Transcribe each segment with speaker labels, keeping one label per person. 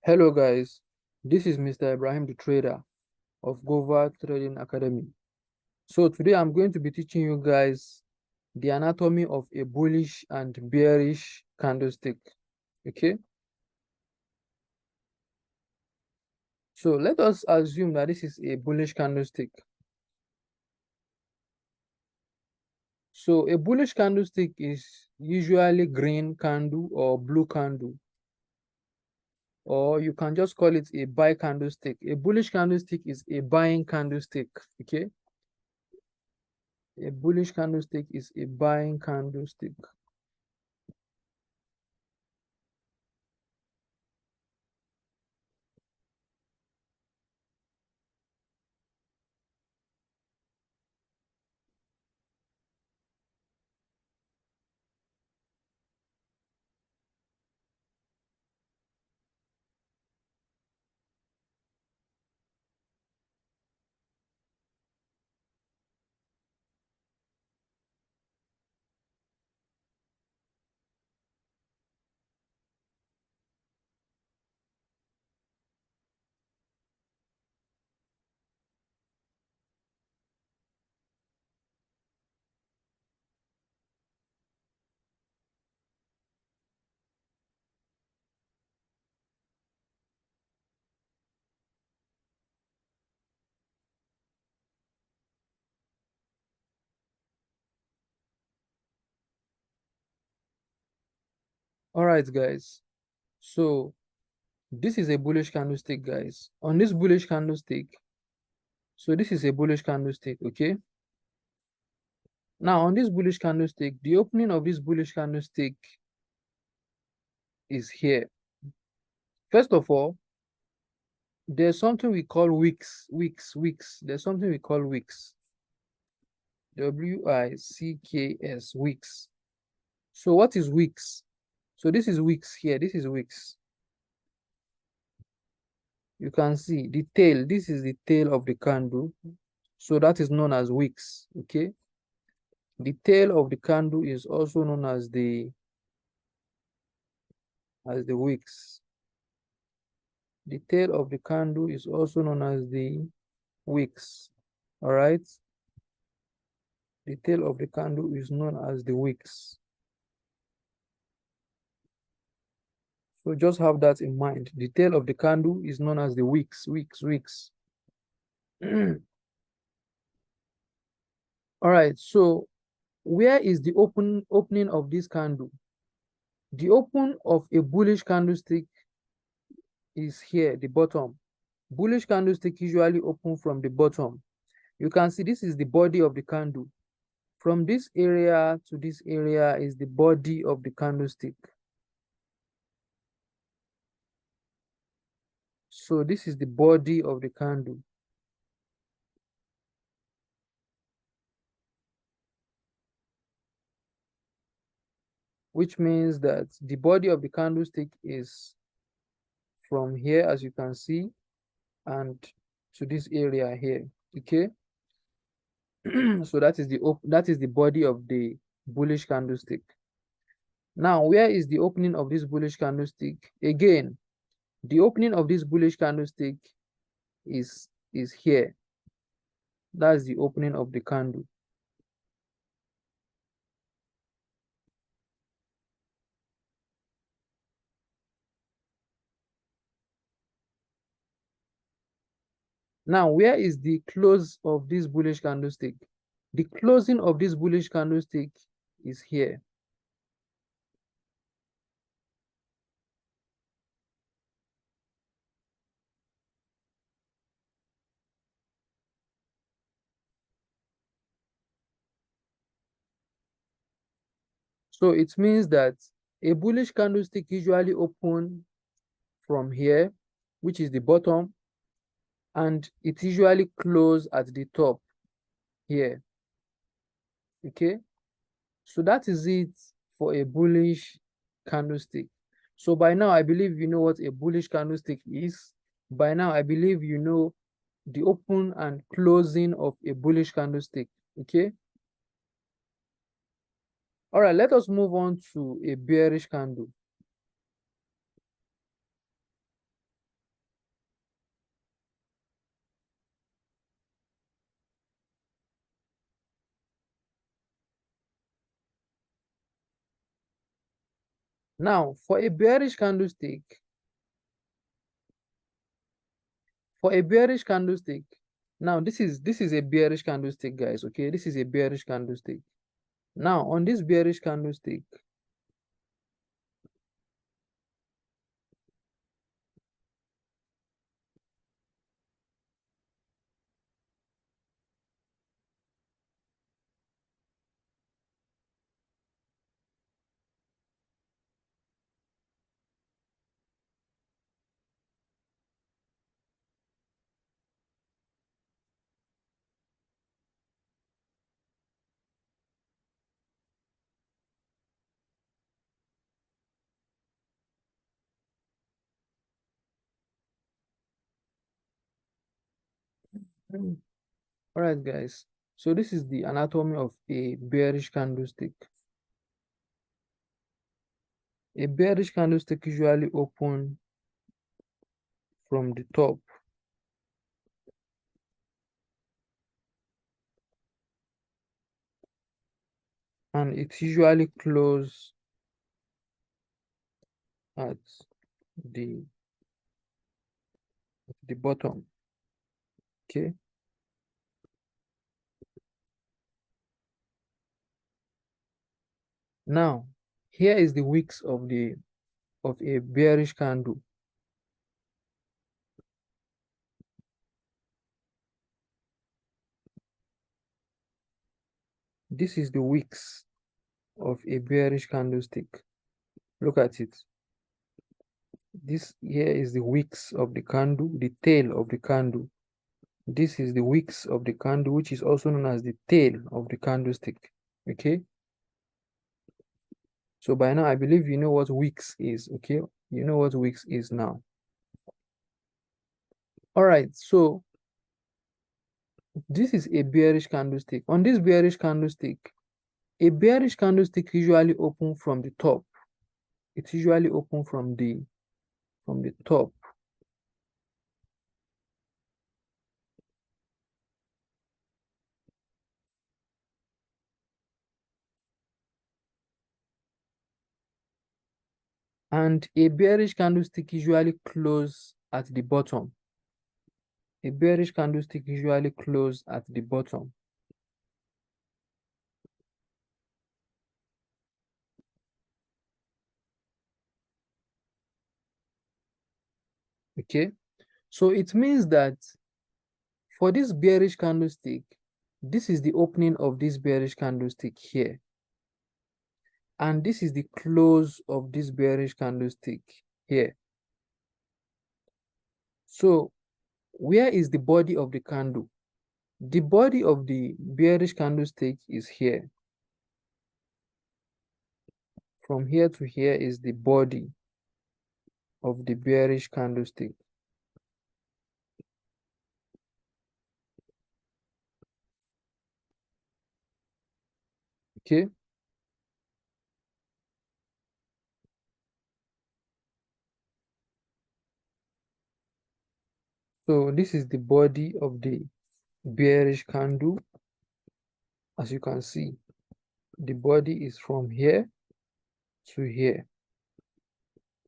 Speaker 1: Hello guys, this is Mr. Ibrahim the trader of Gova Trading Academy. So today I'm going to be teaching you guys the anatomy of a bullish and bearish candlestick. Okay, so let us assume that this is a bullish candlestick. So a bullish candlestick is usually green candle or blue candle, or you can just call it a buy candlestick. A bullish candlestick is a buying candlestick. Okay, a bullish candlestick is a buying candlestick. All right, guys. So this is a bullish candlestick, guys. On this bullish candlestick, so this is a bullish candlestick, okay? Now, on this bullish candlestick, the opening of this bullish candlestick is here. First of all, there's something we call wicks. There's something we call wicks. W-I-C-K-S, wicks. So what is wicks? So this is wicks here. This is wicks. You can see the tail. This is the tail of the candle. So that is known as wicks, okay? The tail of the candle is also known as the wicks. The tail of the candle is also known as the wicks. All right. The tail of the candle is known as the wicks. So just have that in mind. The tail of the candle is known as the wicks. All right. So where is the opening of this candle? The open of a bullish candlestick is here, the bottom. Bullish candlestick usually open from the bottom. You can see this is the body of the candle. From this area to this area is the body of the candlestick. So this is the body of the candle. Which means that the body of the candlestick is from here, as you can see, and to this area here. Okay. So that is the body of the bullish candlestick. Now, where is the opening of this bullish candlestick? Again, the opening of this bullish candlestick is here. That's the opening of the candle. Now, where is the close of this bullish candlestick? The closing of this bullish candlestick is here. So it means that a bullish candlestick usually open from here, which is the bottom, and it usually close at the top here. Okay, so that is it for a bullish candlestick. So by now, I believe you know what a bullish candlestick is. By now, I believe you know the open and closing of a bullish candlestick. Okay. All right, let us move on to a bearish candle. Now, for a bearish candlestick, now this is a bearish candlestick, guys. Okay, this is a bearish candlestick. Now, on this bearish candlestick, all right, guys. So this is the anatomy of a bearish candlestick. A bearish candlestick usually open from the top and it usually close at the bottom. Okay. Now, here is the wicks of a bearish candle. This is the wicks of a bearish candlestick. Look at it. This here is the wicks of the candle, the tail of the candle. This is the wicks of the candle, which is also known as the tail of the candlestick. Okay. So by now, I believe you know what wicks is. Okay. You know what wicks is now. All right. So this is a bearish candlestick. On this bearish candlestick, a bearish candlestick usually open from the top. It's usually open from the top. And a bearish candlestick usually close at the bottom. A bearish candlestick usually close at the bottom. Okay, so it means that for this bearish candlestick, this is the opening of this bearish candlestick here. And this is the close of this bearish candlestick here. So where is the body of the candle? The body of the bearish candlestick is here. From here to here is the body of the bearish candlestick. Okay. So this is the body of the bearish candle. As you can see, the body is from here to here.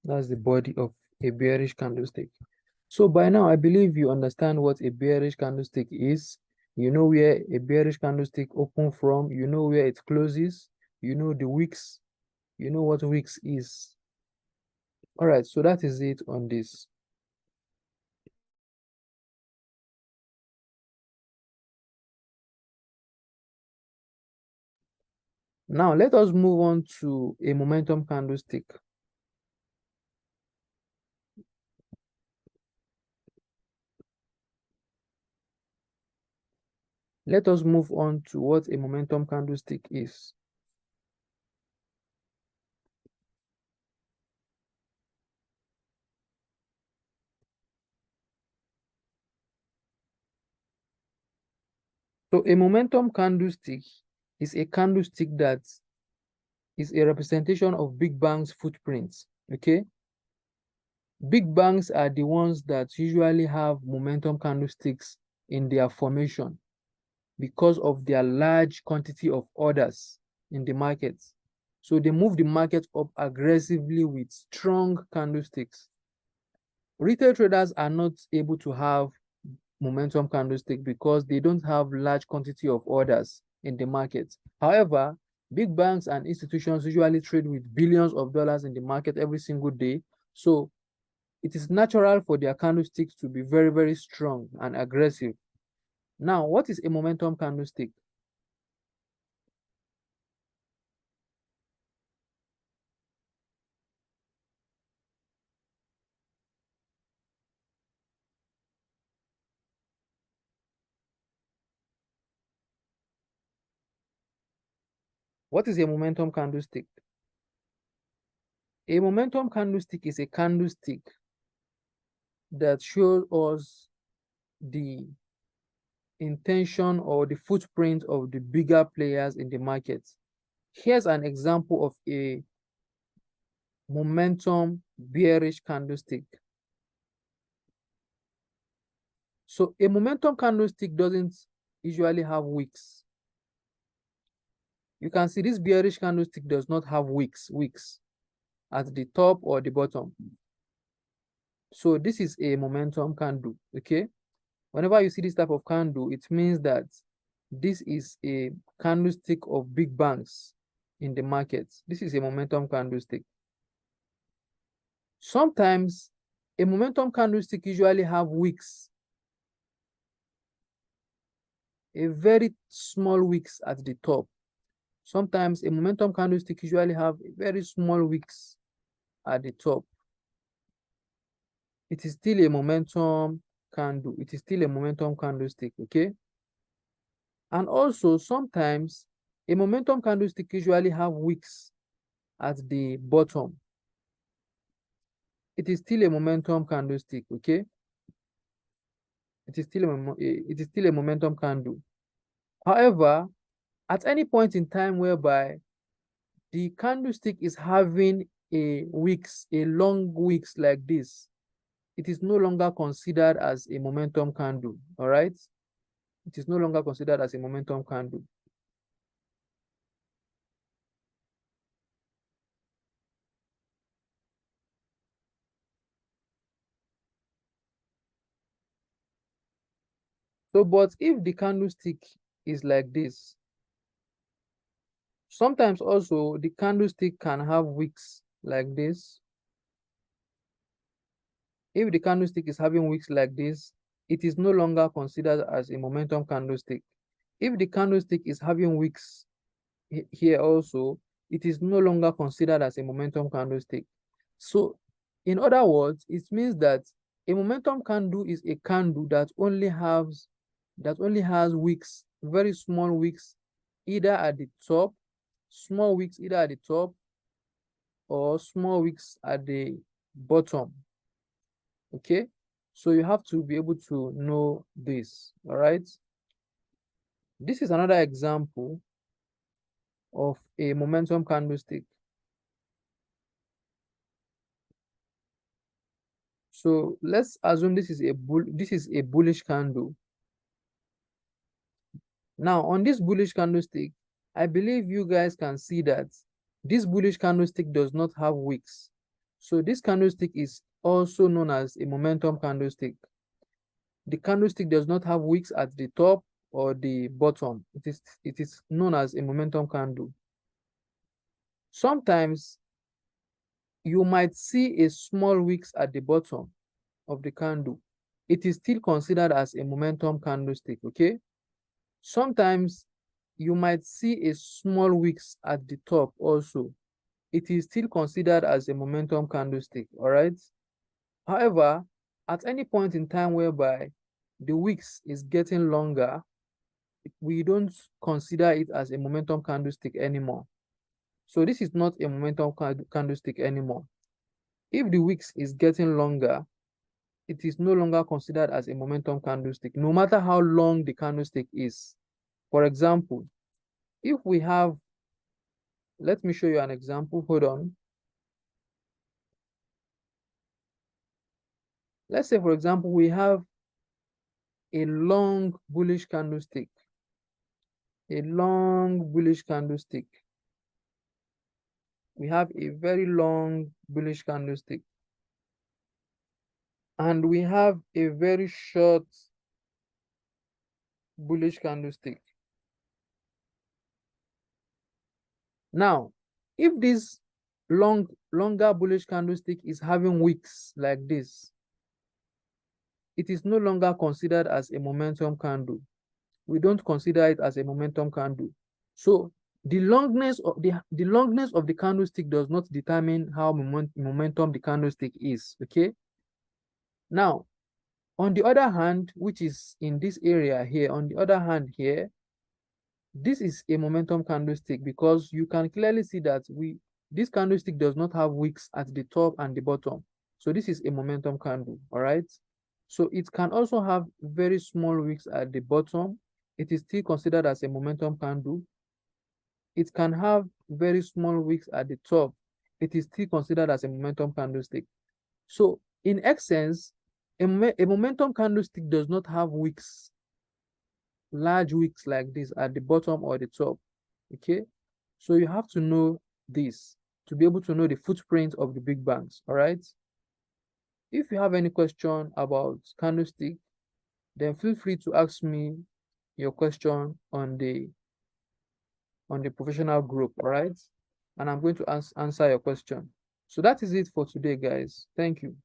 Speaker 1: That's the body of a bearish candlestick. So by now, I believe you understand what a bearish candlestick is. You know where a bearish candlestick open from. You know where it closes. You know the wicks. You know what wicks is. All right, so that is it on this. Now, let us move on to a momentum candlestick. Let us move on to what a momentum candlestick is. So a momentum candlestick is a candlestick that is a representation of Big Bang's footprints. Okay. Big bangs are the ones that usually have momentum candlesticks in their formation because of their large quantity of orders in the markets. So they move the market up aggressively with strong candlesticks. Retail traders are not able to have momentum candlestick because they don't have large quantity of orders in the market. However, big banks and institutions usually trade with billions of dollars in the market every single day. So it is natural for their candlesticks to be very, very strong and aggressive. Now, what is a momentum candlestick? What is a momentum candlestick? A momentum candlestick is a candlestick that shows us the intention or the footprint of the bigger players in the market. Here's an example of a momentum bearish candlestick. So a momentum candlestick doesn't usually have wicks. You can see this bearish candlestick does not have wicks at the top or the bottom. So this is a momentum candle, okay? Whenever you see this type of candle, it means that this is a candlestick of big banks in the market. This is a momentum candlestick. Sometimes a momentum candlestick usually have wicks, a very small wicks at the top. Sometimes a momentum candlestick usually have very small wicks at the top. It is still a momentum candle. It is still a momentum candlestick, okay? And also sometimes a momentum candlestick usually have wicks at the bottom. It is still a momentum candlestick, okay? It is still a momentum candle. However, at any point in time whereby the candlestick is having a long wicks like this, it is no longer considered as a momentum candle, all right? It is no longer considered as a momentum candle. So, but if the candlestick is like this, sometimes also the candlestick can have wicks like this. If the candlestick is having wicks like this, it is no longer considered as a momentum candlestick. If the candlestick is having wicks here also, it is no longer considered as a momentum candlestick. So, in other words, it means that a momentum candle is a candle that only has wicks, very small wicks, either at the top, small wicks either at the top, or small wicks at the bottom. Okay, so you have to be able to know this. All right, this is another example of a momentum candlestick. So let's assume this is a bullish candle. Now on this bullish candlestick, I believe you guys can see that this bullish candlestick does not have wicks. So this candlestick is also known as a momentum candlestick. The candlestick does not have wicks at the top or the bottom. It is known as a momentum candle. Sometimes you might see a small wicks at the bottom of the candle. It is still considered as a momentum candlestick, okay? Sometimes you might see a small wicks at the top also. It is still considered as a momentum candlestick, all right? However, at any point in time whereby the wicks is getting longer, we don't consider it as a momentum candlestick anymore. So this is not a momentum candlestick anymore. If the wicks is getting longer, it is no longer considered as a momentum candlestick, no matter how long the candlestick is. For example, if we have, let me show you an example, hold on. Let's say, for example, we have a long bullish candlestick, a long bullish candlestick. we have a very long bullish candlestick, and we have a very short bullish candlestick. Now, if this longer bullish candlestick is having wicks like this, it is no longer considered as a momentum candle. We don't consider it as a momentum candle. So the longness of the candlestick does not determine how momentum the candlestick is. Okay. Now, on the other hand, which is in this area here, on the other hand here, this is a momentum candlestick because you can clearly see that this candlestick does not have wicks at the top and the bottom. So this is a momentum candle, all right? So it can also have very small wicks at the bottom. It is still considered as a momentum candle. It can have very small wicks at the top. It is still considered as a momentum candlestick. So in essence, a momentum candlestick does not have wicks, large wicks like this at the bottom or the top. Okay, so you have to know this to be able to know the footprint of the big banks. All right, if you have any question about candlestick, then feel free to ask me your question on the professional group. All right, and I'm going to answer your question. So that is it for today, guys. Thank you.